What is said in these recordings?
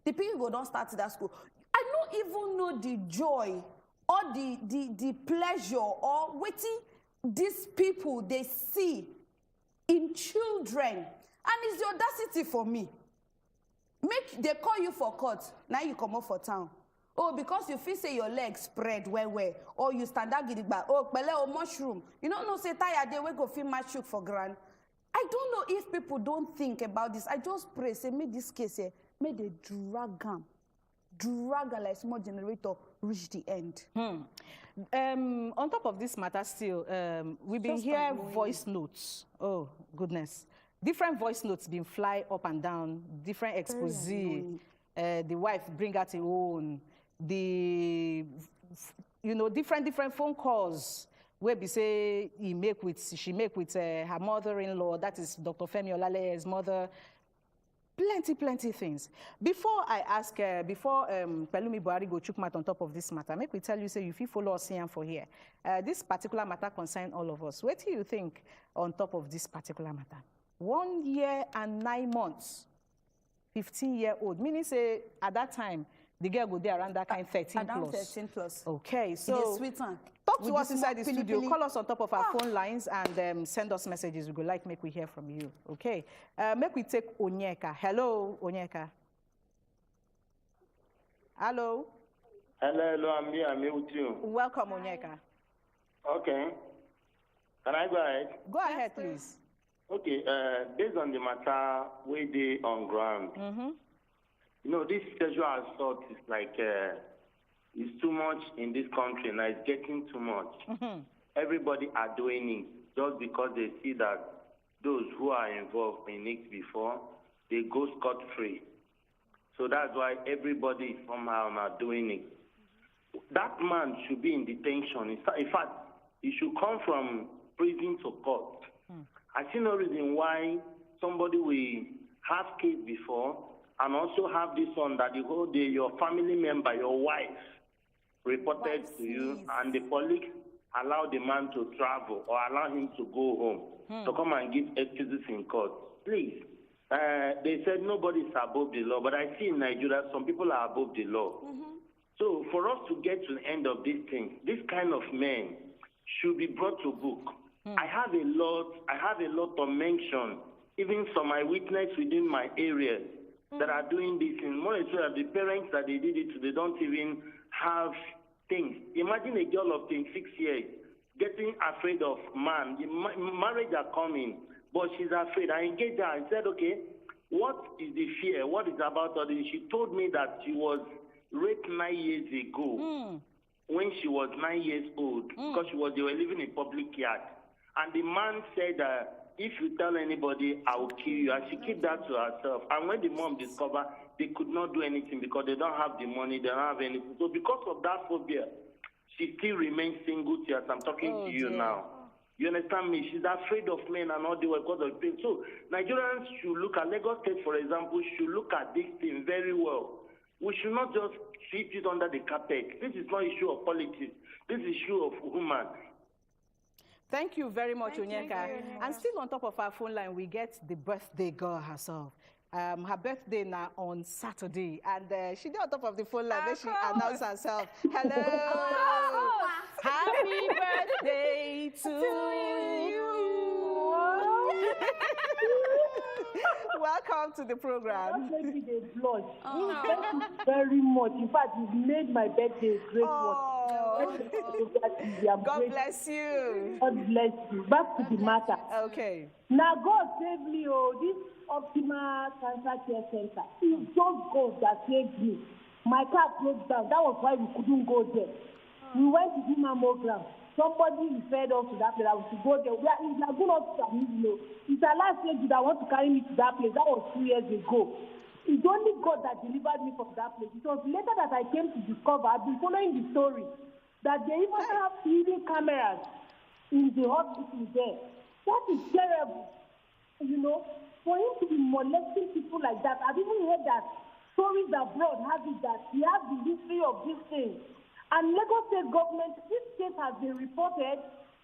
the people go don't start that school. I don't even know the joy or the pleasure or waiting these people they see in children. And it's the audacity for me. Make they call you for court, now you come up for town. Oh, because you feel say your legs spread well, or you stand up gidigba, oh, pele or mushroom. You don't know say tired they will go feel my shook for grand. I don't know if people don't think about this. I just pray, say, make this case here, may they drag like small generator reach the end. On top of this matter still, we've been hearing voice notes. Oh, goodness. Different voice notes being fly up and down, different expose. The wife bring out her own. The, you know, different phone calls where we say she make with her mother-in-law, that is Dr. Femi Olale's mother. Plenty things. Before I ask, before Pelumi Buhari go chukmat on top of this matter, make we tell you, say, if you follow us here and for here, this particular matter concerns all of us. What do you think on top of this particular matter? 1 year and 9 months, 15-year-old, meaning say at that time, the girl go there around that kind 13 plus. 13 plus. Okay, so talk to us inside the studio. Call us on top of our phone lines and send us messages. We would like make we hear from you. Okay, make we take Onyeka. Hello, Onyeka. Hello. Hello, I'm here with you. Welcome, Onyeka. Okay. Can I go ahead? Go ahead, please. Okay, based on the matter where they on ground, you know, this sexual assault is like, it's too much in this country now. It's getting too much. Everybody are doing it just because they see that those who are involved in it before, they go scot-free. So that's why everybody somehow not doing it. That man should be in detention. In fact, he should come from prison to court. I see no reason why somebody will have kids before and also have this one that the whole day your family member, your wife, reported to you, and the police allow the man to travel or allow him to go home to come and give excuses in court. Please. They said nobody is above the law, but I see in Nigeria some people are above the law. So for us to get to the end of this thing, this kind of men should be brought to book. I have a lot of mention, even some eyewitness within my area that are doing this. And more so that the parents that they did it to, they don't even have things. Imagine a girl of 26 years getting afraid of man. The marriage are coming, but she's afraid. I engaged her and said, okay, what is the fear? What is about all this? She told me that she was raped 9 years ago when she was 9 years old because they were living in public yard. And the man said, if you tell anybody, I will kill you. And she kept that to herself. And when the mom discovered, they could not do anything because they don't have the money, they don't have anything. So because of that phobia, she still remains single as I'm talking to you now. You understand me? She's afraid of men and all the way because of pain. So Nigerians should look at Lagos State, for example, should look at this thing very well. We should not just sweep it under the carpet. This is not an issue of politics. This is an issue of human. Thank you very much, Onyeka. And still on top of our phone line, we get the birthday girl herself. Her birthday now on Saturday, and she did on top of the phone line where she announced herself. Hello, happy birthday to you. Welcome to the program. That made me a blush. Thank you very much. In fact, you've made my birthday a great one. God bless you. God bless you. Back to the matter. Okay. Now, God save me, this Optima Cancer Care Center. It's just God that saved me. My car broke down. That was why we couldn't go there. We went to do mammogram. Somebody referred us to that place. I was to go there. It's like going up to it's the last stage that want to carry me to that place. That was 2 years ago. It's only God that delivered me from that place. It was later that I came to discover, I've been following the story, that they even have hidden cameras in the hospital there. That is terrible. You know, for him to be molesting people like that. I've even heard that stories abroad have it that he has the history of these things. And Lagos State government, this case has been reported.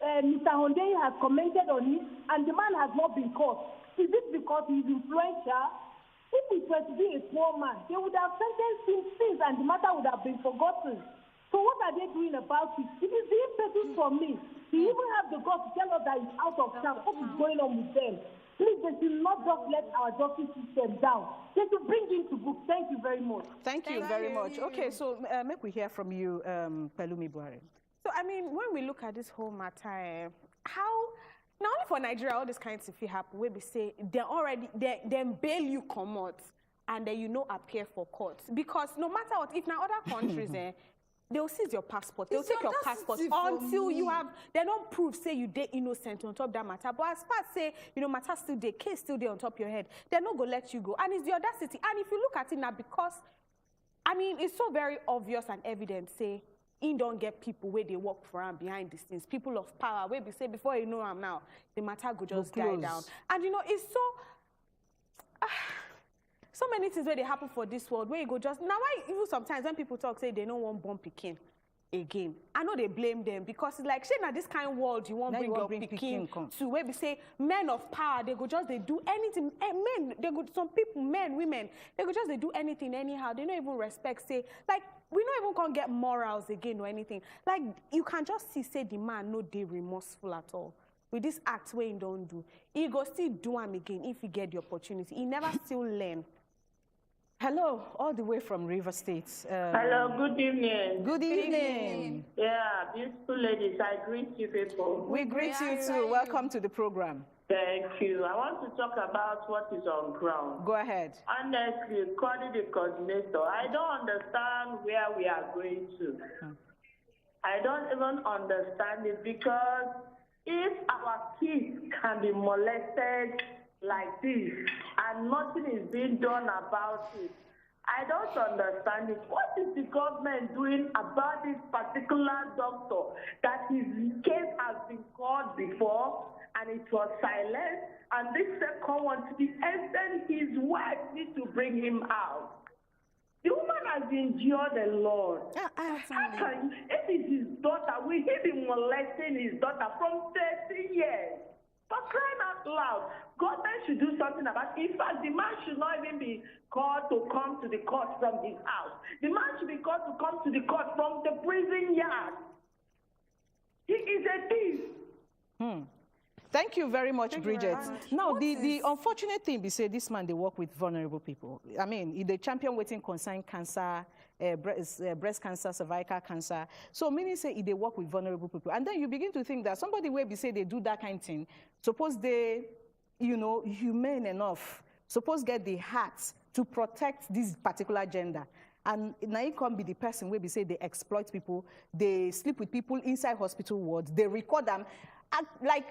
Mr. Hondei has commented on it, and the man has not been caught. Is it because he's influential? If it were to be a poor man, they would have sentenced him since and the matter would have been forgotten. So what are they doing about it? It is the impetus for me. They even have the guts to tell us that it's out of town. What is going on with them? Please, they should not just let our justice system down. They should bring him to book. Thank you very much. Thank you very much. Okay, so make we hear from you, Pelumi Buhari. So, I mean, when we look at this whole matter, how, not only for Nigeria, all these kinds of things happen, where we say, then bail you come out, and then appear for court. Because no matter what, if now other countries, they'll seize your passport. They'll take your passport until they don't prove, say, you dey innocent on top of that matter. But as far as, say, matter still there, case still there on top of your head, they're not going to let you go. And it's the audacity. And if you look at it now, because, I mean, it's so very obvious and evident, say, you don't get people where they walk for and behind these things. People of power, where we say, before you know them now, the matter could just die down. And, it's so... so many things where they happen for this world, where you go just... Now, why even sometimes when people talk, say they don't want born pikin again, I know they blame them because it's like, say, now this kind of world, you won't bring your pikin to where we say men of power, they go just, they do anything. Men, they go, some people, men, women, they go just, they do anything anyhow. They don't even respect, say, like, we don't even can't get morals again or anything. Like, you can just see, say, the man, no, they remorseful at all. With this act where he don't do, he go still do him again if he get the opportunity. He never still learn. Hello, all the way from River State. Hello, good evening. Good evening. Yeah, beautiful ladies, I greet you people. We greet you too. Welcome to the program. Thank you. I want to talk about what is on ground. Go ahead. Honestly, calling the coordinator, I don't understand where we are going to. I don't even understand it because if our kids can be molested like this and nothing is being done about it, I don't understand it. What is the government doing about this particular doctor that his case has been called before and it was silent, and this second one, to the extent his wife needs to bring him out? The woman has endured a lot. If it's his daughter, will he be molesting his daughter from 30 years? For crying out loud, government should do something about it. In fact, the man should not even be called to come to the court from his house. The man should be called to come to the court from the prison yard. He is a thief. Thank you very much, Bridget. Now, the unfortunate thing be say this man, they work with vulnerable people. I mean, the champion waiting concern cancer, breast cancer, cervical cancer. So many say they work with vulnerable people. And then you begin to think that somebody where be say they do that kind of thing, suppose they, humane enough, suppose get the heart to protect this particular gender. And now it can be the person where we say they exploit people, they sleep with people inside hospital wards, they record them, like,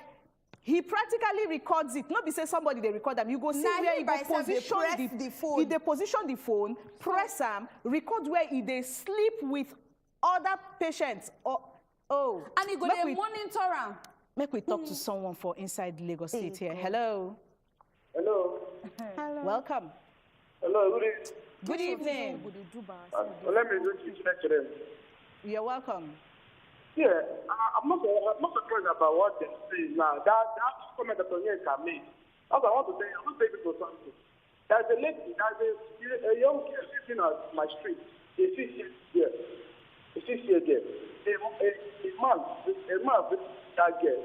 he practically records it. Not be say somebody they record them. You go see where he go position the phone. He they position the phone, press them, record where he they sleep with other patients. And he go they monitor him. Make we talk to someone for inside Lagos State here. Hello. Hello. Hello. Welcome. Hello. Good evening. Let me just check to them. You're welcome. Yeah, I'm not surprised about what they say now. That comment that Onyeka made. Also, I want to say people something. There's a lady, there's a young girl living on my street. A 6-year girl. A 6-year girl. A man with that girl.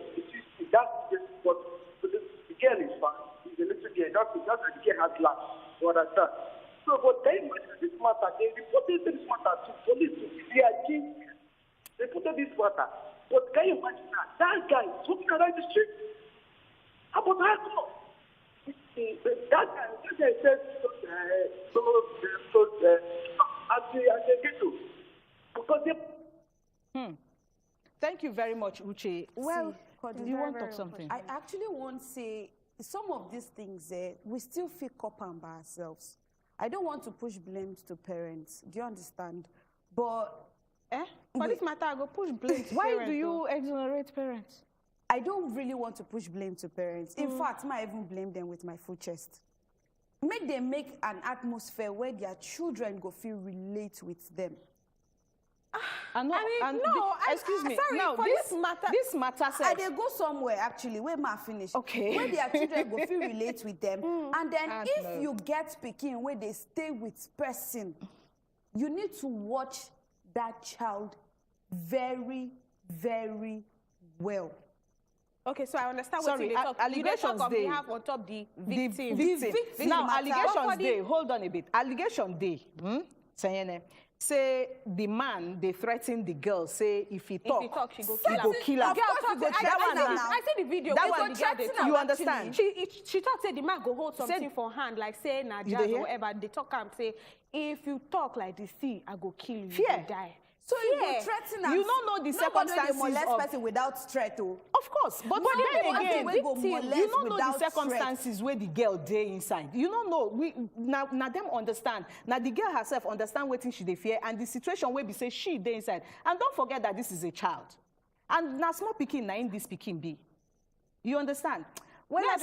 But the girl is fine. It's a little girl. Just like the girl has laughed. You understand? So, but they imagine this matter. They reported this matter to police. They are giving. They put up this water. But can you imagine that? That guy is walking around the street. How about that? That guy says, Thank you very much, Uche. Well, do you want to talk something? I actually want to say some of these things, we still feel coping by ourselves. I don't want to push blames to parents. Do you understand? But for this matter, I go push blame to Why do you exonerate parents? I don't really want to push blame to parents. In fact, I even blame them with my full chest. Make them make an atmosphere where their children go feel relate with them. Excuse me. Sorry, now, for this matter says... They go somewhere, actually, where ma finish. Okay. Where their children go feel relate with them. And then if you get speaking where they stay with person, you need to watch that child very, very well. Okay, so I understand Sorry, what you talk. allegations on day. behalf on top the victim. The victim. Now, matter. allegations day. Hold on a bit. Allegation day. Say the man, they threaten the girl, say if he talk, she go he go kill her. I see the video. That one, you understand? She talk, say the man go hold something for hand, like say, nah, jazz or whatever. They talk and say, if you talk like this, see, I go kill you, Fear. you die. So you go threaten You don't know the circumstances molest of... person without threat, oh. Of course, but then again, you don't know the circumstances where the girl day inside. You don't know. Now them understand. Now the girl herself understand what she they fear and the situation where we say she day inside. And don't forget that this is a child. And now small picking, now in this picking be. You understand? When I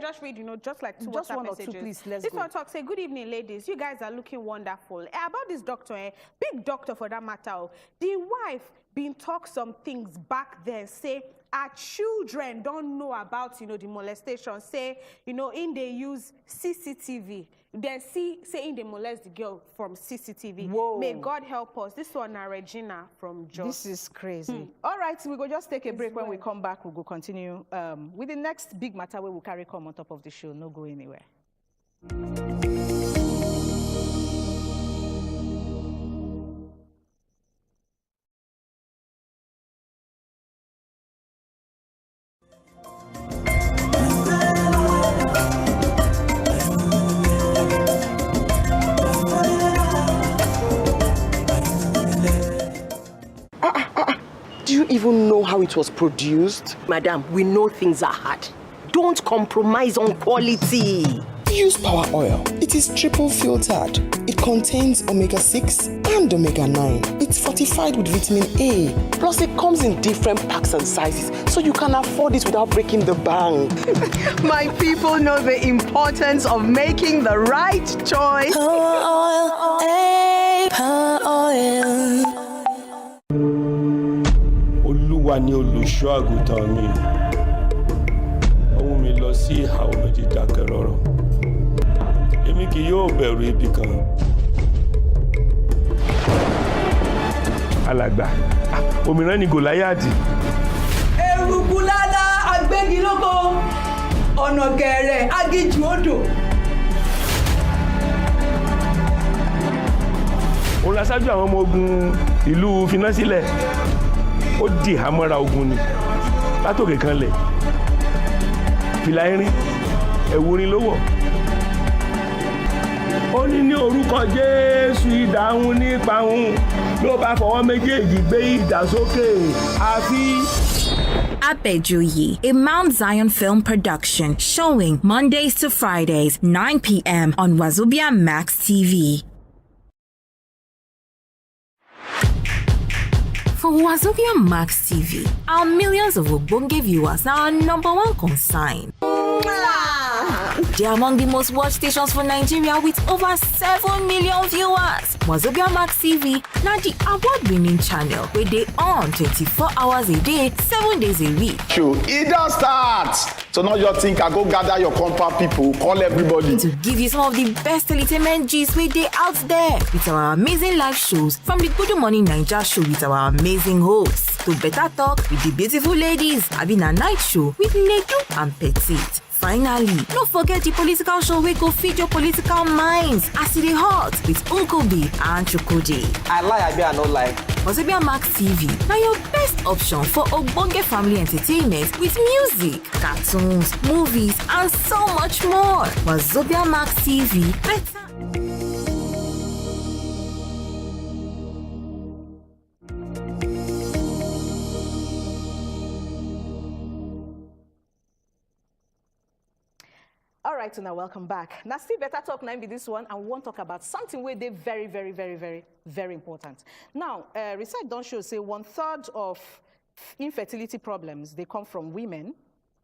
just read, just like two just WhatsApp one or messages. two, please. Let's this go. one talk say, good evening, ladies. You guys are looking wonderful. About this doctor, big doctor for that matter. The wife been talk some things back then, say our children don't know about, the molestation. Say, in they use CCTV. Then say in they molest the girl from CCTV. Whoa. May God help us. This one, Regina from Jos. This is crazy. All right, we go just take a break. When we come back, we'll go continue with the next big matter where we'll carry come on top of the show. No go anywhere. Do you even know how it was produced? Madam, we know things are hard. Don't compromise on quality. Use Power Oil. It is triple filtered. It contains omega-6 and omega-9. It's fortified with vitamin A. Plus, it comes in different packs and sizes, so you can afford it without breaking the bank. My people know the importance of making the right choice. Power Oil, hey, Power Oil. Olúwa ni olùṣọ́ àgùntàn mi. Ó mú mi lọ sí ìhà omi dídákẹ́ rọ́rọ́. Èmi kì yóò bẹ̀rù ibi kan. Alàgbà, òmíràn ni Gòláyàtì. Eruku lálá agbégilógo, ọ̀nà gẹ̀rẹ̀ agíjù odò. Òun la ṣáájú àwọn ọmọ ogun ìlú Finasílẹ̀. Ó di ìhámọ́ra ogun ni látòkè kan lẹ̀. Fìlà irin, ẹ̀wù orin ló wọ̀. Ó ní ní orúkọ Jésù idà òun nípa òun ló bá fọwọ́ méjèèjì gbé idà sókè àfi. Abejoye, a Mount Zion film production showing Mondays to Fridays, 9 p.m. on Wazobia Max TV. For Wazobia Max TV, our millions of Obonge viewers are our #1 concern. They are among the most watched stations for Nigeria with over 7 million viewers. Wazobia Max TV, now the award-winning channel where they on 24 hours a day, 7 days a week. Sure, it does start. So now you think I go gather your compound people, call everybody. To give you some of the best entertainment G's where they out there with our amazing live shows from the Good Morning Naija show with our amazing hosts, to Better Talk with the beautiful ladies, having a night show with Nedu and Petite. Finally, don't forget the political show where go feed your political minds as it is hot with Uncle B and Chukudi. I lie, I no lie. Wazobia Max TV, now your best option for Obonge family entertainment with music, cartoons, movies, and so much more. Wazobia Max TV, better. All right, so now welcome back. Now, still better talk now be this one, and we want to talk about something where they're very, very, very, very, very important. Now, research don't show say 1/3 of infertility problems they come from women.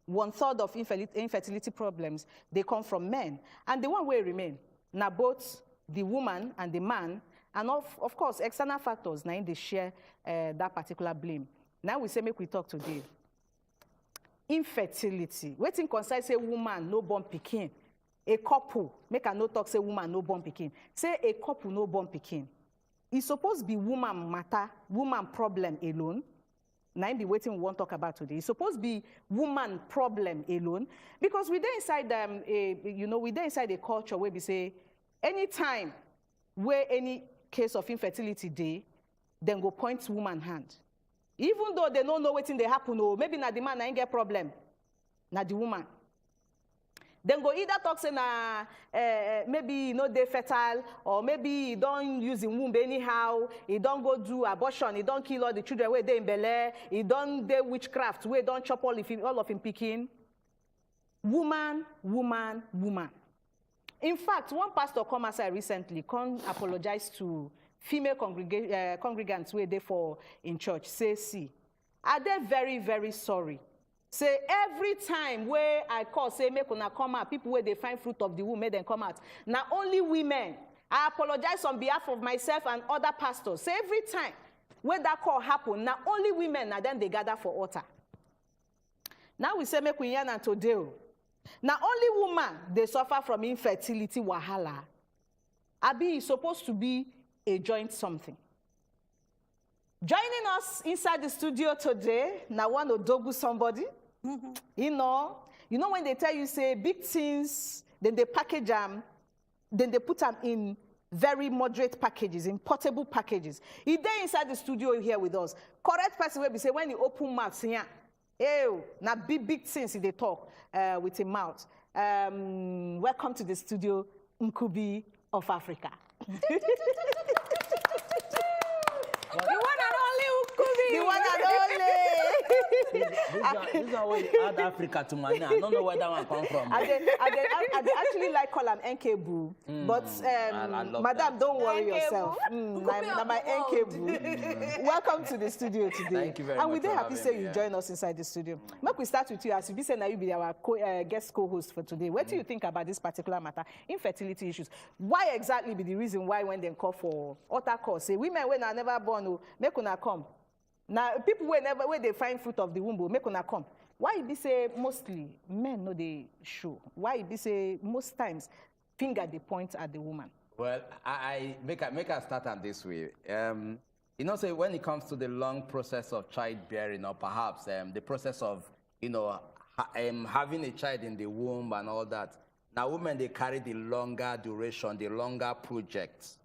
1/3 of infertility problems they come from men, and the one way remain now both the woman and the man And of course, external factors, now they share that particular blame. Now we say, make we talk today. Infertility. Waiting concern say woman no born pikin. A couple, make a no talk say woman no born pikin. Say a couple no born pikin. It's supposed to be woman matter, woman problem alone. Now be waiting we won't talk about today. It's supposed to be woman problem alone. Because we there inside we there inside a culture where we say anytime where any case of infertility day, then go point woman hand. Even though they don't know what they happen, or maybe na the man ain't get problem, na the woman. Then go either talk say na maybe they fertile, or maybe he don't use the womb anyhow, he don't go do abortion, he don't kill all the children where they in Bel-Air, he don't do witchcraft, where don't chop all of him picking. Woman, woman, woman. In fact, one pastor come outside recently, apologize to female congregants where they for in church. Say, see, are they very, very sorry? Say every time where I call, say make una come out, people where they find fruit of the womb, make them come out. Now only women. I apologize on behalf of myself and other pastors. Say every time where that call happen, now only women, and then they gather for altar. Now we say make we yarn and today. Now only woman they suffer from infertility wahala. Abi is supposed to be a joint something. Joining us inside the studio today, now one Odogu somebody. You know when they tell you say big things, then they package them, then they put them in very moderate packages, in portable packages. He there inside the studio here with us. Correct person will be say when you open mouth, say, ew, now big things they talk with a mouth. Welcome to the studio, Nkubi of Africa. The one and only Nkubi. The one and only. This is how we add Africa to my name. I don't know where that one come from. I actually like call him Nkebu, but madam, don't worry yourself. My Nkebu. Welcome to the studio today. Thank you very much. And we're very happy to say you join us inside the studio. Make we start with you, as you be saying that you be our guest co-host for today. What do you think about this particular matter, infertility issues? Why exactly be the reason why when they call for altar call, say women when are never born, make una come. Now, people where they find fruit of the womb, make una come. Why it be say mostly men know they show? Why it be say most times finger they point at the woman? Well, I make a start on this way. Say when it comes to the long process of childbearing, or perhaps the process of having a child in the womb and all that. Now, women they carry the longer duration, the longer projects.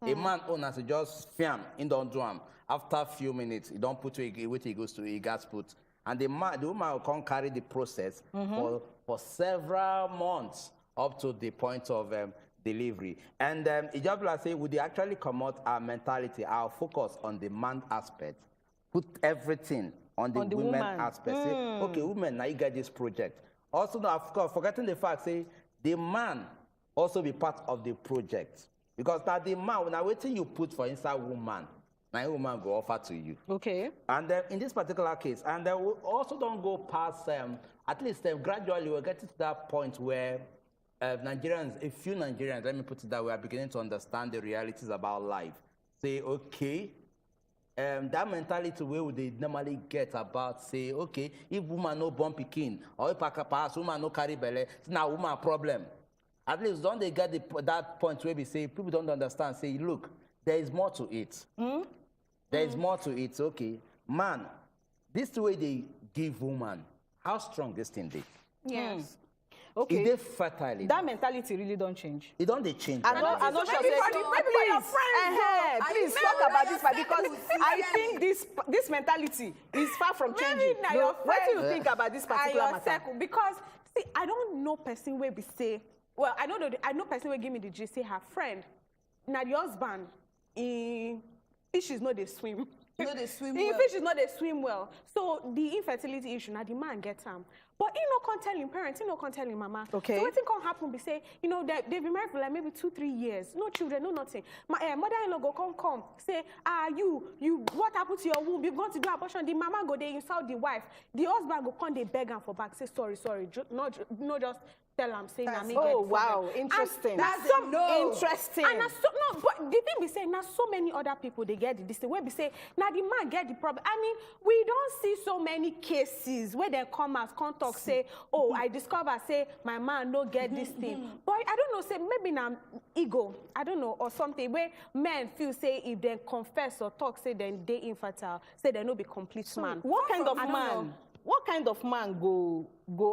A man owns just film in don't do him. After a few minutes, he don't put to what he goes to, he gets put. And the woman will come carry the process for several months up to the point of delivery. And it just like say, would they actually come out our mentality, our focus on the man aspect, put everything on the women aspect. Say, okay, women, now you get this project. Also, now, of course, forgetting the fact, say, the man also be part of the project. Because now the man, now waiting you put for inside woman, now woman go offer to you. Okay. And then in this particular case, and then we also don't go past, at least gradually we're getting to that point where Nigerians, a few Nigerians, let me put it that way, are beginning to understand the realities about life. Say, okay, that mentality where would they normally get about, say, okay, if woman no born pikin, or if perhaps woman no carry belly, it's now woman problem. At least don't they get that point where we say, people don't understand, say, look, there is more to it. There is more to it, okay. Man, this is the way they give woman, how strong this thing is. Yes. Okay. Is they fertile? That mentality really don't change. It don't they change. I know sure please talk about this part, because I think this mentality is far from changing. What do you think about this particular matter? Because see, I don't know person where we say, well, I know person where give me the gist, say her friend, now the husband, fish is not they swim. They swim the well. fish is not they swim well. So the infertility issue, now the man gets but he no can't tell him parents, he no can't tell him mama. Okay. So what thing can happen? Be say, they've been married for like maybe 2-3 years, no children, no nothing. My mother-in-law go come say, you what happened to your womb? You've gone to do abortion. The mama go they insult the wife. The husband go come they beg her for back. Say sorry, no just tell him say na me. Oh wow, interesting. That's interesting. And but the thing be say say now so many other people they get this thing. Where we say now the man get the problem. I mean, we don't see so many cases where they come as talk say, oh, I discover say my man no get this thing. But I don't know, say maybe now ego, I don't know, or something where men feel say if they confess or talk say then they infertile, say they no be complete man. What kind of man? What kind of man go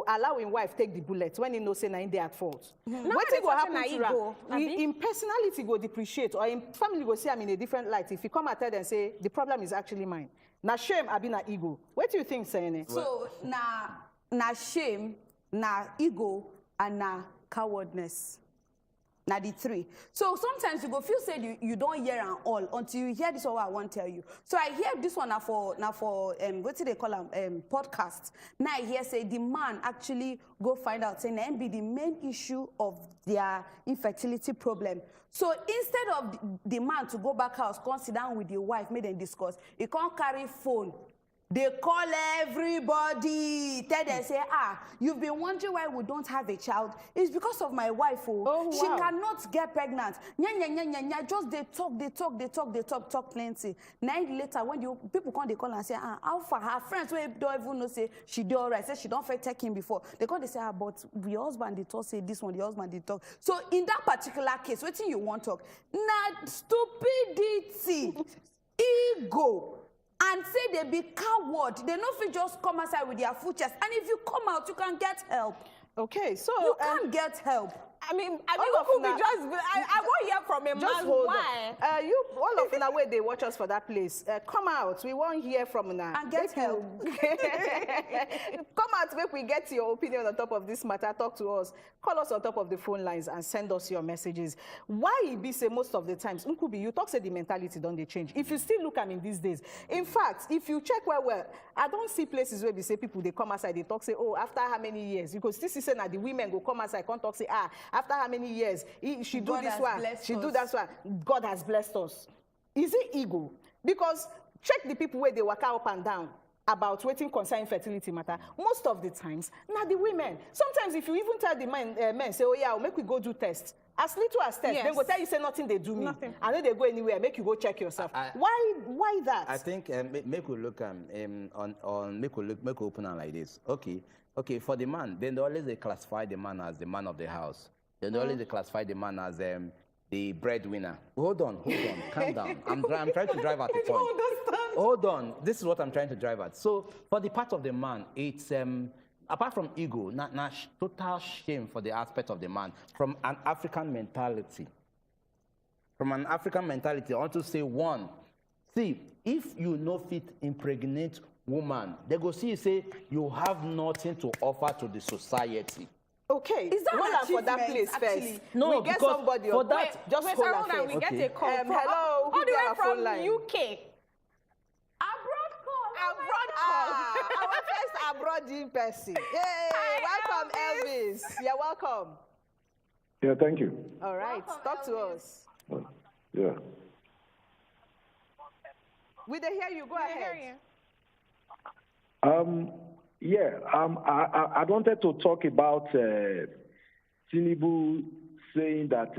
allow his wife take the bullet when he knows say na they at fault? What thing go happen to her? In personality go depreciate, or in family go see I'm in a different light. If you come and tell them say the problem is actually mine. Na shame, I be na ego. What do you think, Sayene? So na shame, na ego, and na cowardness. Now the three. So sometimes you go feel say you don't hear and all until you hear this one what I want to tell you. So I hear this one now for what do they call them podcast. Now I hear say the man actually go find out saying that be the main issue of their infertility problem. So instead of the man to go back house, come sit down with the wife, make them discuss, he can't carry phone. They call everybody. Tell them, say, you've been wondering why we don't have a child. It's because of my wife. She cannot get pregnant. Just they talk plenty. 9 later, when people come, they call and say, how far? Her friends don't even know, say, she do all right. Say, she don't take him before. They come, they say, but the husband, they talk, say this one, the husband, they talk. So in that particular case, what you want to talk? Now, stupidity, ego, and say they be coward. They not fit just come outside with their full chest. And if you come out, you can get help. Okay, so you can't get help. I mean, could be just. I won't hear from a man. Why? You all of the way they watch us for that place. Come out. We won't hear from now. And get help. Come out. Make we get your opinion on top of this matter. Talk to us. Call us on top of the phone lines and send us your messages. Why it be say most of the times, Nkubi, you talk say the mentality don't they change. If you still look at in these days, in fact, if you check well, I don't see places where we say people they come outside they talk say, oh, after how many years? Because this is saying that the women go come outside can't talk say after how many years she do this one, she do that one. God has blessed us. Is it ego? Because check the people where they walk up and down about waiting concern fertility matter. Most of the times, now the women. Sometimes if you even tell the men say, oh yeah, make we go do test. As little as test, they go tell you say nothing they do me. Nothing. And then they go anywhere, make you go check yourself. Why that? I think make we look make we open on like this. Okay, for the man, then they always classify the man as the man of the house. Then always they classify the man as the breadwinner. Hold on, calm down. I'm trying to drive at the point. Understand? Hold on, this is what I'm trying to drive at. So for the part of the man, it's apart from ego, total shame for the aspect of the man from an African mentality. From an African mentality, I want to say one. See, if you no fit impregnate woman, they go see you say you have nothing to offer to the society. Okay, is that hold on for that place actually? First. No, we get somebody for that. Just hold on first. We get a call. Hello, all the way from UK. Abroad call. Our first abroad in person. Yay! Welcome, Elvis. You're welcome. Yeah, thank you. All right, talk to us. Yeah. We don't hear you. Go ahead. I wanted to talk about Tinubu saying that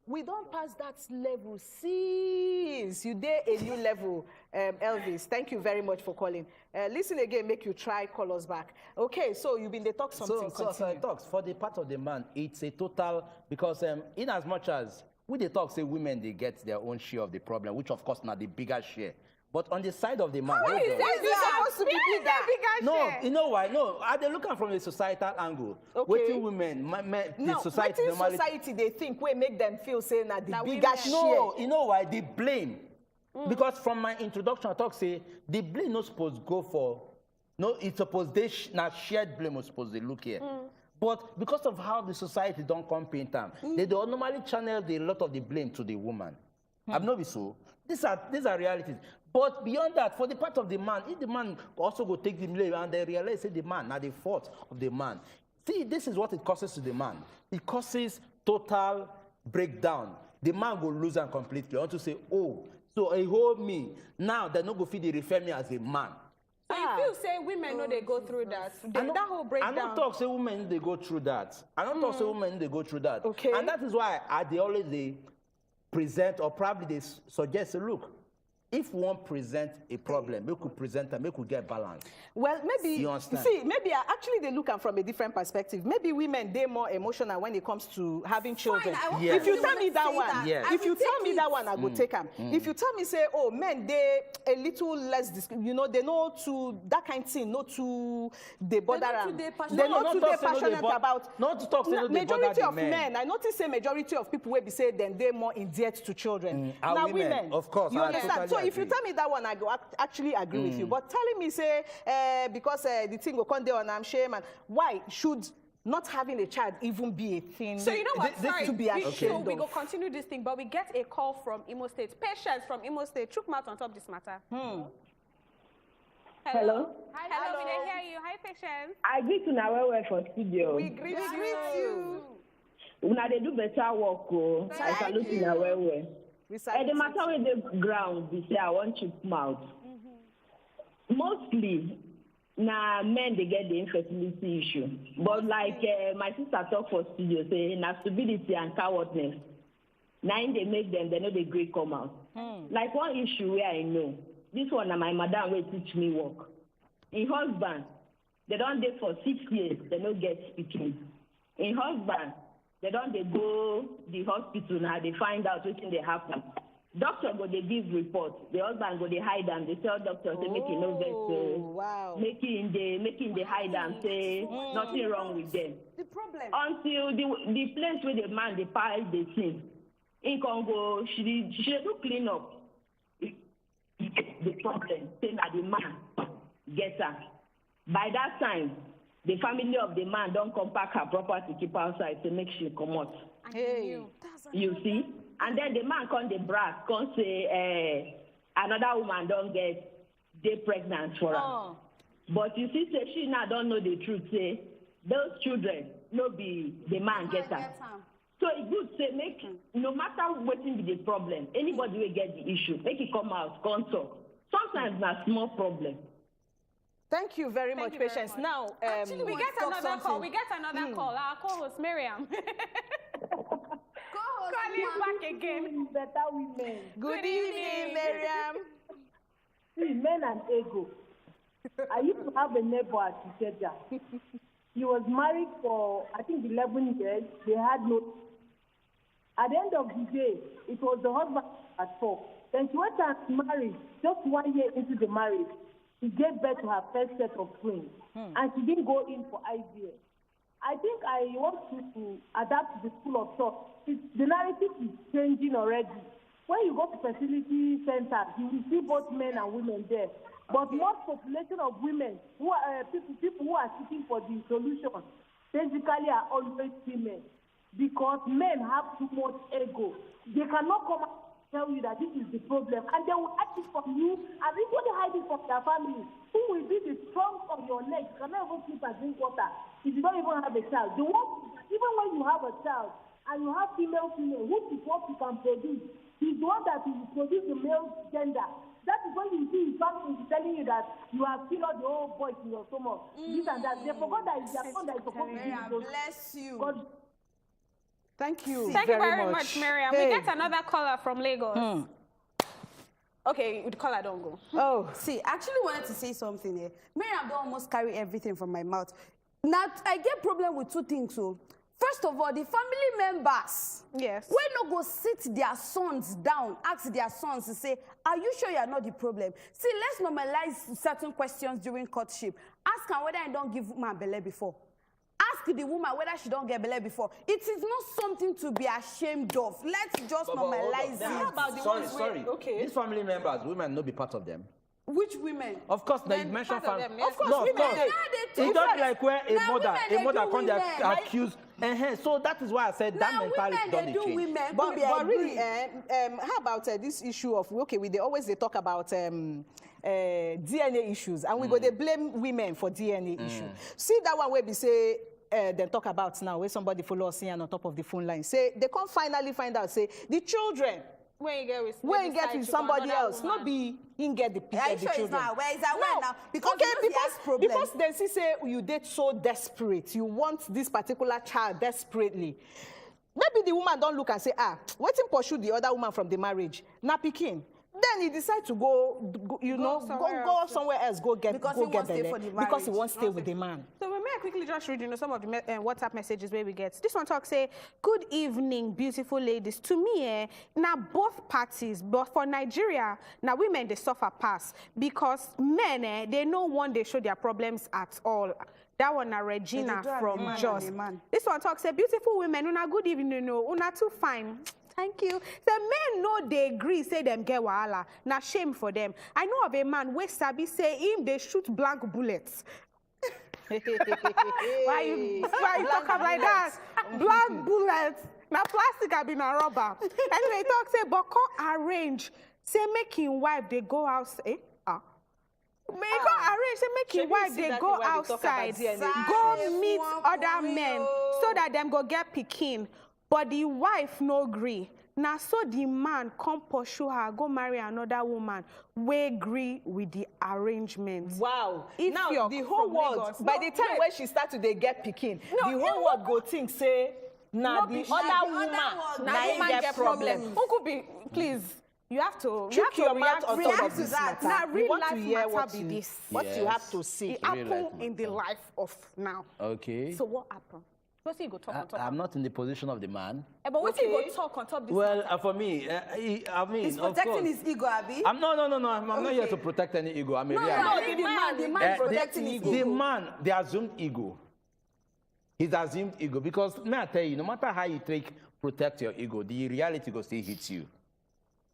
we don't pass that level since you did a new level, Elvis. Thank you very much for calling. Listen again, make you try call us back. Okay, so you've been they talk something. So it talks for the part of the man. It's a total because in as much as we they talk say women they get their own share of the problem, which of course not the bigger share. But on the side of the man, supposed to be bigger? No, you know why? No, are they looking from a societal angle? Okay. Waiting women, the society. Society they think will make them feel saying that the bigger share. No, you know why? They blame. Because from my introduction, I talk say the blame not supposed to go for. No, it's supposed they not shared blame was supposed to look here. But because of how the society don't compete them, they don't normally channel a lot of the blame to the woman. I've not been so. These are realities. But beyond that, for the part of the man, if the man also go take the blame and they realize say the man, not the fault of the man. See, this is what it causes to the man. It causes total breakdown. The man go lose and completely. I want to say, oh, so he hold me. Now they not go feed the refer me as a man. So you feel say women know they go through that. That whole breakdown. I don't talk say women they go through that. I don't talk say women they go through that. Okay. And that is why they always present, or probably they suggest, look, if one present a problem, we could present and we could get balance. Well, maybe, you understand? see, maybe actually they look at from a different perspective. Maybe women, they're more emotional when it comes to having children. Yes. If you tell me that one, Yes. if you tell me that one, I go take them. If you tell me, say, oh, men, they a little less, you know, they know to, that kind of thing, not to, they bother them. They're not too passionate about, not to talk to majority of men. I notice say majority of people will be say, then they're more indebted to children. Now women, of course, you understand? totally So agree. if you tell me that one, I go actually agree with you. But telling me, say, because the thing will come there on I'm shame, and why should not having a child even be a thing? So you know what? Sorry, to be ashamed we go of. continue this thing, but we get a call from Imo State. Patience from Imo State. Chook mouth on top of this matter. Hello? Hello, we didn't hear you. Hi, Patience. I greet you now well for studio. We greet you. Una dey do better work, oh. I salute you now well. The matter with the ground, they say I want chook mouth. Mostly, na men they get the infertility issue. But like my sister talk for studio, say na stupidity and cowardness. Now they make them, they know they great come out. Like one issue where I know, this one na my madam will teach me work. In husband, they don't date for 6 years, they don't get speaking. In husband, they don't they go the hospital now, they find out what they happen. Doctor go they give report. The husband go they hide them. They tell doctor say make no vex. Making the hide them say nothing wrong with them. The problem until the place where the man they pile the thing. In Congo, she do clean up. The problem say that the man gets her. By that time, the family of the man don't come pack her property, keep outside to make she come out. Hey, you see? And then the man come the brag, come say another woman don't get they pregnant for her. But you see, say she now don't know the truth. Say those children no be the man get her. So it's good say make no matter what be the problem, anybody will get the issue, make it come out, come talk. Sometimes na small problem. Thank you very much, Patience. Now, actually, we get another call. We get another call. Our co-host Miriam. Calling back again. Better women. Good evening, Miriam. See, men and ego. I used to have a neighbor at Ikeja. He was married for, I think, 11 years. They had no. At the end of the day, it was the husband at fault. Then she went and married. Just 1 year into the marriage, she gave birth to her first set of twins. And she didn't go in for IVF. I think I want to adapt to the school of thought. The narrative is changing already. When you go to fertility centers, you will see both men and women there. But most population of women who are people who are seeking for the solution basically are always female, because men have too much ego. They cannot come and tell you that this is the problem, and they will hide it from you, and equally hide it from their family. Who will be the strong of your leg? You cannot even sleep and drink water if you don't even have a child. The one, even when you have a child and you have female, who is what you can produce, he's the one that will produce the male gender. That is when you see something telling you that you have killed the whole boys in your stomach. This and that. They forgot that it's their son that is supposed to be the bless you. God. Thank you. Thank you very much, Miriam. Hey. We get another caller from Lagos. Okay, the caller don't go. Oh, see, I actually wanted to say something here. Miriam don't almost carry everything from my mouth. Now, I get problem with two things. So, first of all, the family members, yes, when no go sit their sons down, ask their sons to say, are you sure you are not the problem? See, let's normalize certain questions during courtship. Ask her whether I don't give woman belly before. Ask the woman whether she don't get belly before. It is not something to be ashamed of. Let's just normalize it. How about the ones sorry. Okay. These family members, women no be part of them. Which women? Of course, now you mentioned family. Of course, no, women. Of course. It don't like where a mother come women. accused. So that is why I said that mentality don't change. Women, but really, how about this issue of they always talk about DNA issues, and we go they blame women for DNA issues. See that one where we say. Then talk about now where somebody follow us here on top of the phone line. Say they can't finally find out. Say the children when you get with somebody else, not be in get the children. It's not. Where is that one now? Because because then she say you date so desperate, you want this particular child desperately. Maybe the woman don't look and say, waiting pursue the other woman from the marriage. Na pikin. Then he decides to go somewhere else, go get because go he get won't stay belle, for the because he marriage. won't stay with the man. So we may quickly just read, some of the WhatsApp messages where we get. This one talks say, "Good evening, beautiful ladies. To me, now both parties, but for Nigeria, now women they suffer pass because men they no one they show their problems at all." That one, Regina from Jos. This one talks say, "Beautiful women, una good evening, no, una too fine." Thank you. Say men no they agree, say them get wahala. Na shame for them. I know of a man where Sabi say him they shoot blank bullets. Why you talk like that? Blank bullets. Now plastic have been a rubber. Anyway, talk say but can't arrange. Say making wife they go outside. Arrange, say making wife they go outside, go meet other men so that them go get pikin. But the wife no agree. Now so the man come pursue her, go marry another woman. We agree with the arrangement. Wow. If now the whole world, by the time when she start to get pikin, the whole world go think say, now the other woman, now get problem. Who could be, please? You have to react to that. Now, real life matter be this. What you have to see. It happened in the life of now. Okay. So what happened? What's he go talk on top? I'm not in the position of the man. But what's he go talk on top? This well, for me, I mean, he's protecting his ego, Abi. No. I'm not here to protect any ego. I'm a the man protecting his ego. The man, the assumed ego. His assumed ego, because may I tell you, no matter how you protect your ego, the reality go still hit you.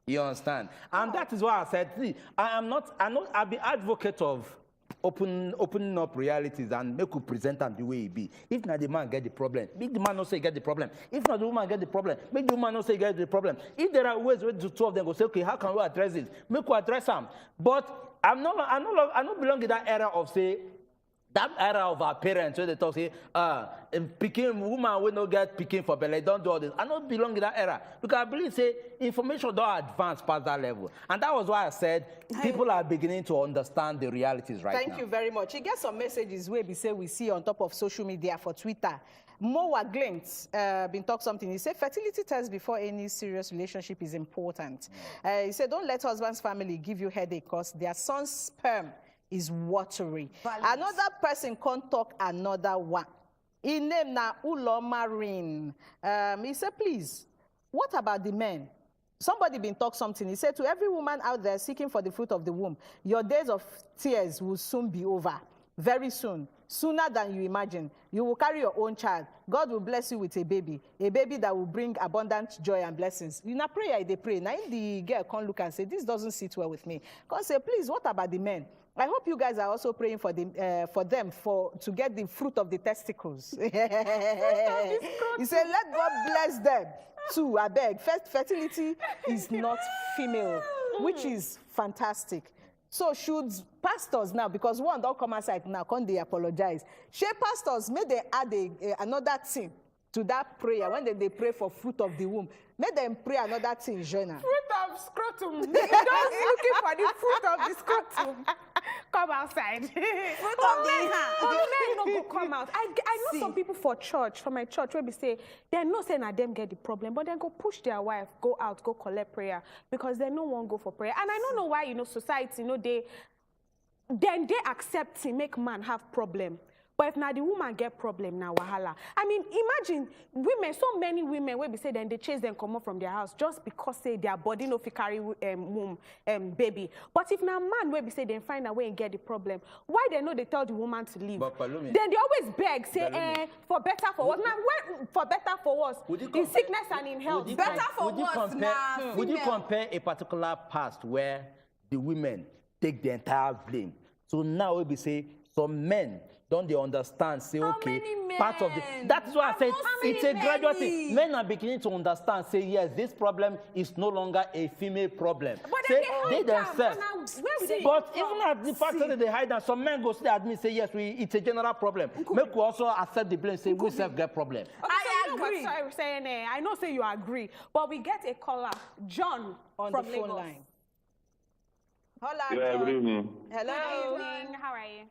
You understand? And that is why I said, see, I'm an advocate of opening up realities and make you present them the way it be. If not the man get the problem, make the man not say get the problem. If not the woman get the problem, make the woman not say get the problem. If there are ways where the two of them go say, okay, how can we address this? Make we address them. But I don't belong in that era of say, that era of our parents where they talk say, picking woman will not get picking for belly, don't do all this. I don't belong in that era because I believe say information don't advance past that level, and that was why I said people are beginning to understand the realities right now. Thank you very much. You get some messages where we see on top of social media for Twitter. Moa Glint been talk something. He said fertility test before any serious relationship is important. He said don't let husband's family give you headache because their son's sperm is watery. Another person can't talk another one. His name na Ulo Marine. He said, please, what about the men? Somebody been talk something. He said to every woman out there seeking for the fruit of the womb, your days of tears will soon be over. Very soon. Sooner than you imagine. You will carry your own child. God will bless you with a baby that will bring abundant joy and blessings. In a prayer, they pray. Now the girl can't look and say, this doesn't sit well with me. Can't say, please, what about the men? I hope you guys are also praying for them to get the fruit of the testicles. He said, let God bless them too. I beg. Fertility is not female, which is fantastic. So should pastors now, because one don't come outside now, can't they apologize? Should pastors, may they add another thing to that prayer when they pray for fruit of the womb? May them pray another thing, Jonah. Fruit of scrotum. They're just looking for the fruit of the scrotum. Come outside. Fruit of the men no go come out. I know some people for my church, where we say, they're not saying that them get the problem, but then go push their wife, go out, go collect prayer, because they no one go for prayer. And I don't know why, society, they accept make man have problem. But if now the woman get problem now, wahala. I mean, imagine women, so many women where we say then they chase them come up from their house just because say their body no fit carry womb baby. But if now man where we say they find a way and get the problem, why they know they tell the woman to leave? Then they always beg, say, for better for what? Now when for better for what? In sickness and in health. Better for what? Would you compare a particular past where the women take the entire blame? So now we say some men don't they understand, say, okay, part of the... That's why I said it's a gradual thing. Men are beginning to understand, say, yes, this problem is no longer a female problem. But say, they themselves. But even at the fact that they hide, and some men go to admit, say, yes, it's a general problem. Make we also accept the blame, say, we self get problem. Okay, I agree. Sorry, saying, I know, say you agree, but we get a caller, John, on from the phone Lagos. line. Hola, yeah, John. good evening. Hello. Good evening. How are you?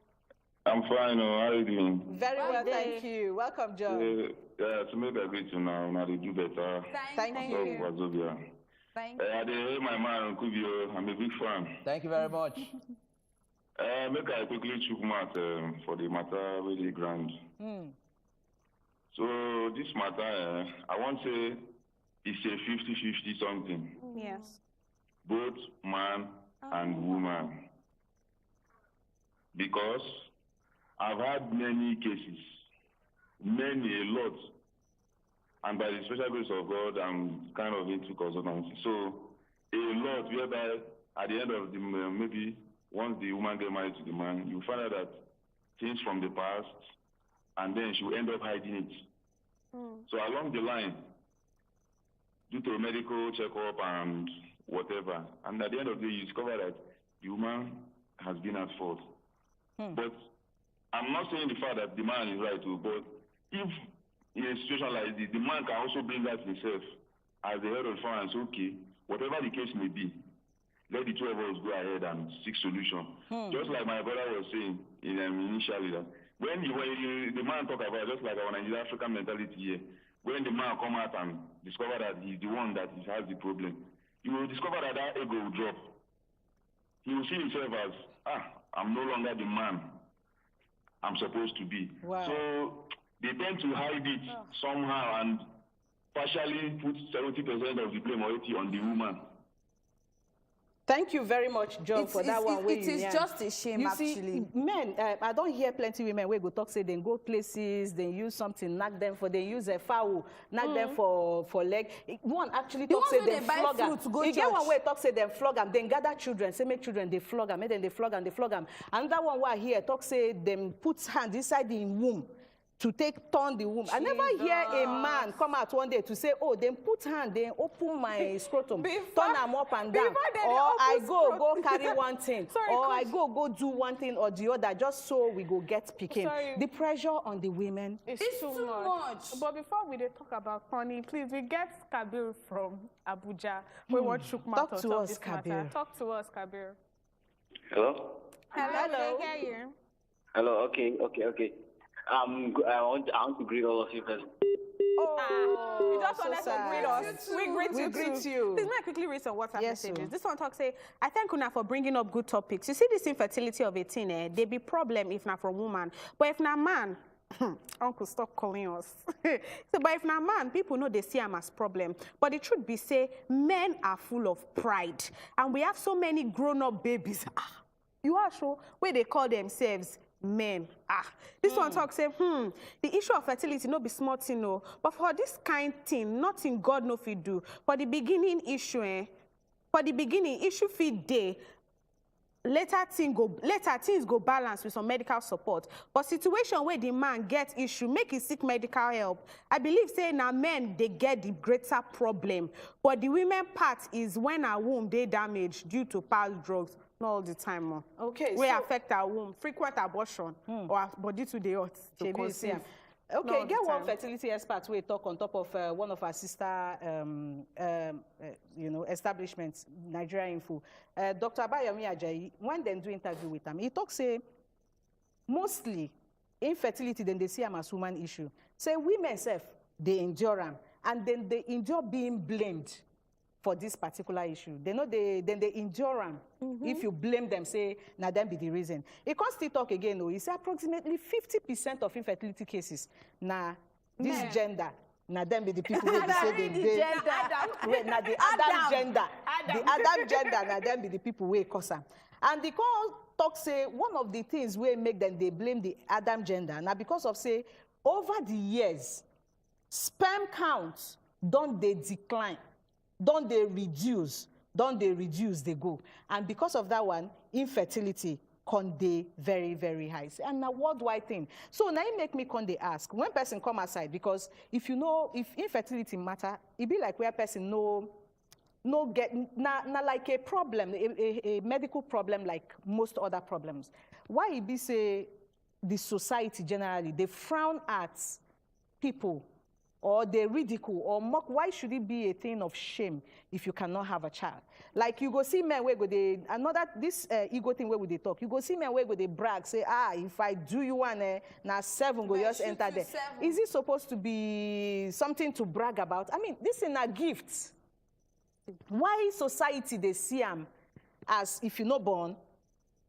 I'm fine. How are you doing? Very well, thank you. Welcome, John. to make a great now they do better. Thank you. Wazobia. Thank you. I hear my man Kubio. I'm a big fan. Thank you very much. Make I quickly chook mouth for the matter really grand. So this matter, I won't say it's a 50-50 something. Yes. Both man and woman. Because I've had many cases, a lot. And by the special grace of God, I'm kind of into consultancy. So a lot whereby at the end of the maybe once the woman gets married to the man, you find out that things from the past, and then she will end up hiding it. So along the line, due to a medical checkup and whatever, and at the end of the day, you discover that the woman has been at fault. But I'm not saying the fact that the man is right, but if in a situation like this, the man can also bring that himself as the head of the family and say, okay, whatever the case may be, let the two of us go ahead and seek solution. Just like my brother was saying initially, that when the man talk about, just like our Nigerian African mentality here, when the man come out and discover that he's the one that has the problem, you will discover that that ego will drop. He will see himself as, I'm no longer the man I'm supposed to be. Wow. So they tend to hide it somehow and partially put 70% of the blame or 80% on the woman. Thank you very much, John, for that one. It is just a shame, you actually. See, men, I don't hear plenty women where go talk, say they go places, they use something, knock them for, they use a foul, knock them for leg. One actually talk, say they flog them. You get one way talk, say they flog them, then gather children, say make children, they flog them, then they flog them. Another one where here talk, say them put hand inside the womb to turn the womb. I never hear a man come out one day to say, oh, then put hand, then open my scrotum, turn them up and down. Or I go carry one thing. Or I go do one thing or the other, just so we go get picking. The pressure on the women is too much. But before we talk about Connie, please, we get Kabir from Abuja. We want to talk to us, Kabir. Talk to us, Kabir. Hello? Hello. We hear you. Hello, okay. I want to greet all of you first. You just wanted to greet us. We greet you. Please, may I quickly read some WhatsApp messages? This one talk say, I thank Una for bringing up good topics. You see this infertility of a teen, they be problem if not for woman. But if not man, Uncle, stop calling us. So, but if not man, people know they see them as problem. But the truth be say, men are full of pride. And we have so many grown-up babies. You are sure where they call themselves men. This one talk say, the issue of fertility no be small thing, no. But for this kind thing, nothing God no fit do. For the beginning issue, issue fit day. Later things go balance with some medical support. But situation where the man get issue, make it seek medical help. I believe say now men they get the greater problem. But the women part is when our womb they damaged due to past drugs. Not all the time, okay. We affect our womb, frequent abortion, or our body to the earth to conceive. Okay, get one fertility expert we talk on top of one of our sister, establishments, Nigeria Info. Dr. Abayomi Ajayi, when they do interview with him, he talks say mostly infertility then they see them as woman issue. Say women self they endure them, and then they endure being blamed for this particular issue. They know then they endure them. If you blame them, say, now them be the reason. He can't still talk again, though. He said approximately 50% of infertility cases, now this gender, now them be the people who say they now the Adam gender. The Adam gender, now them be the people who cause them. And the call talk say one of the things we make them they blame the Adam gender. Now because of say over the years, sperm counts don't they decline. Don't they reduce, they go. And because of that one, infertility can they very, very high. And now what do I think? So now it make me can they ask, when person come aside, because if you know, if infertility matter, it be like where person no get, not like a problem, a medical problem like most other problems. Why it be say the society generally, they frown at people or they ridicule or mock. Why should it be a thing of shame if you cannot have a child? Like you go see men where go they this ego thing where would they talk? You go see men where go they brag, say, if I do you one now 7 go just enter there. 7. Is it supposed to be something to brag about? I mean, this is a gift. Why society they see them as if you're not born,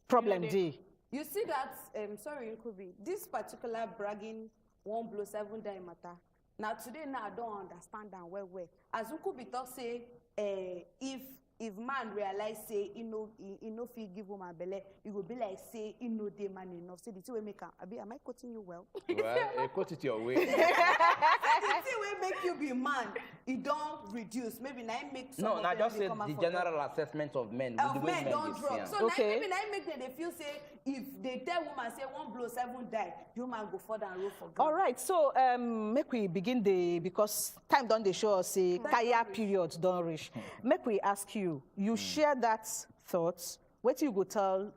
problem day? You see that, sorry, Nkubi, this particular bragging 1 blow 7 die matter. Now today, I don't understand that well. As Nkubi talk say, if man realize say he no feel give woman belly, you go be like say he no dey man enough. Say the two way make am I quoting you well? Well, I quote it your way. The two way make you be man, it don't reduce. Maybe now make some. No, I just said the general assessment of men. Of men don't drop. So okay. Maybe now make them they feel say if they tell woman say 1 blow 7 die, you man go further and roll for God. All right, so make we begin because time don't they show us say Kaya period don't reach. Make we ask you. You share that thoughts. What you go tell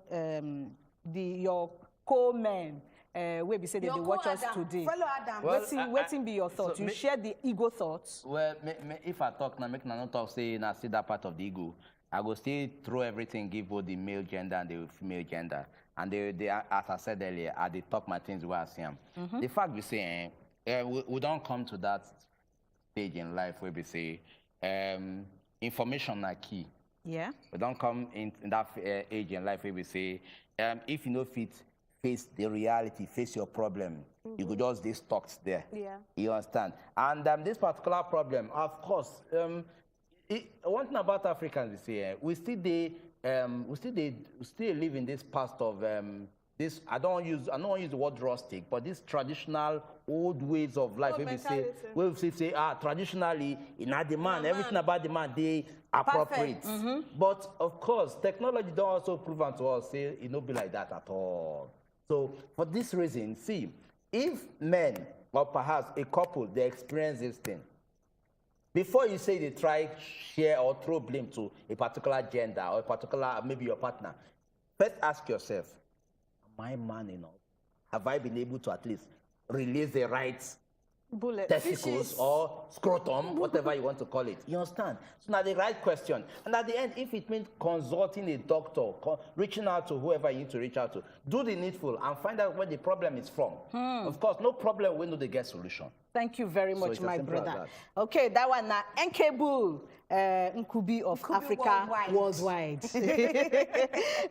your co-men where we say that they watch us today? Follow Adam. Well, waiting be your thoughts. So you share the ego thoughts. Well, if I talk now, make not talk say I see that part of the ego. I go still throw everything, give both the male gender and the female gender, and they as I said earlier, they talk my things where I see them. The fact we say we don't come to that stage in life where we say information are key. Yeah. We don't come in that age in life where we say, if you know fit face the reality, face your problem, you could just stay stuck there. Yeah. You understand? And this particular problem, of course, one thing about Africans is say we still live in this past of this. I don't want to use the word rustic, but this traditional old ways of life. We say traditionally in the man, everything about the man they appropriate. But of course, technology don't also prove to us say it not be like that at all. So for this reason, see, if men or perhaps a couple they experience this thing, before you say they try share or throw blame to a particular gender or a particular maybe your partner, first ask yourself, am I man enough? Have I been able to at least release the right testicles or scrotum, whatever you want to call it? You understand? So now the right question. And at the end, if it means consulting a doctor, reaching out to whoever you need to reach out to, do the needful and find out where the problem is from. Of course, no problem when they get solution. Thank you very much, my brother. Okay, that one now, Nkebu Nkubi of Africa worldwide.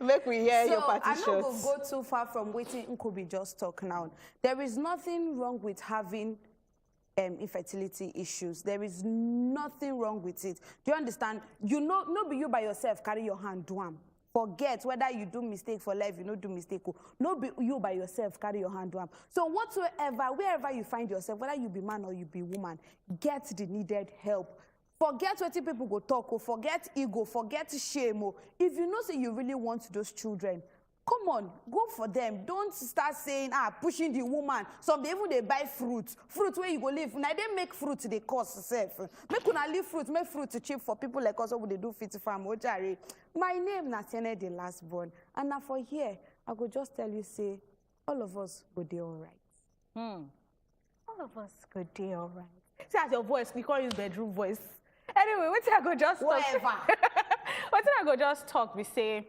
Make we hear your partitions. I'm not going to go too far from waiting Nkubi just talk now. There is nothing wrong with having infertility issues. There is nothing wrong with it. Do you understand? You know, not be you by yourself carry your hand do am. Forget whether you do mistake for life, you don't do mistake. No be you by yourself carry your hand do am. So whatsoever, wherever you find yourself, whether you be man or you be woman, get the needed help. Forget what people go talk, or forget ego, forget shame. Or if you know say you really want those children, come on, go for them. Don't start saying, pushing the woman. Some they even they buy fruit where you go live. Now they make fruit they cost self. Make una leave fruit, make fruit cheap for people like us who they do fit farm. My name na Tiene the last born, and now for here I go just tell you say, all of us go dey all right. All of us go dey all right. See as your voice, we can't use bedroom voice. Anyway, what I go just whatever. What I go just talk? We say.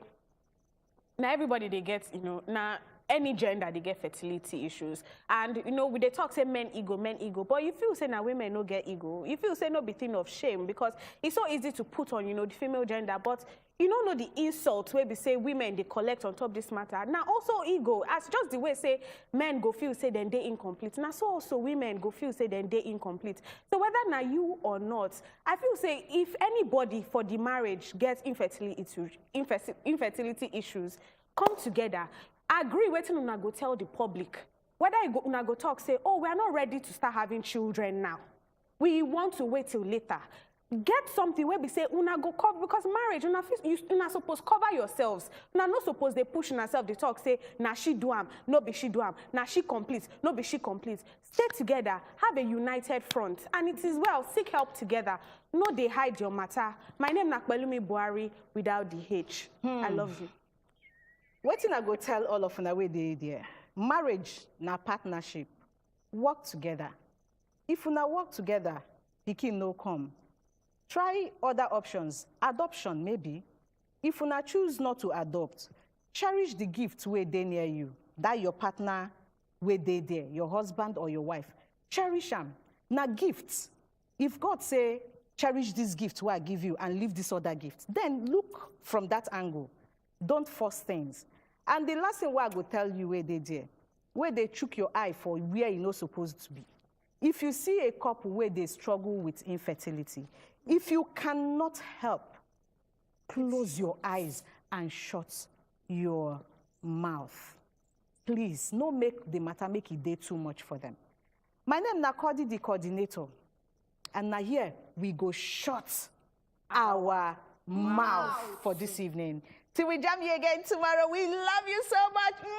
Now everybody they get, now any gender they get fertility issues. And we they talk say men ego. But if you say now women no get ego, if you say no be thing of shame, because it's so easy to put on, the female gender, but you don't know the insult where we say women they collect on top this matter. Now also ego, as just the way say men go feel say then they incomplete. Now so also women go feel say then they incomplete. So whether now you or not, I feel say if anybody for the marriage gets infertility issues, come together, agree waiting una go tell the public. Whether una go talk say, oh, we are not ready to start having children now. We want to wait till later. Get something where we say una go cover, because marriage una supposed cover yourselves. Una not supposed they push yourself. They talk say na she do am, no be she do am. Na she complete, no be she complete. Stay together, have a united front, and it is well. Seek help together. No, they hide your matter. My name na Pelumi Buhari without the H. I love you. What I go tell all of una way they there. Marriage na partnership. Work together. If una work together, pikin no come. Try other options. Adoption, maybe. If una choose not to adopt, cherish the gift where they near you. That your partner where they there, your husband or your wife. Cherish them. Now gifts. If God say, cherish this gift where I give you and leave this other gift, then look from that angle. Don't force things. And the last thing I go tell you where they there, where they chook your eye for where you're not supposed to be. If you see a couple where they struggle with infertility, if you cannot help, close your eyes and shut your mouth. Please, no make the matter make it day too much for them. My name is Cody, the coordinator. And now here we go shut our mouth for this evening. Till we jam you again tomorrow. We love you so much.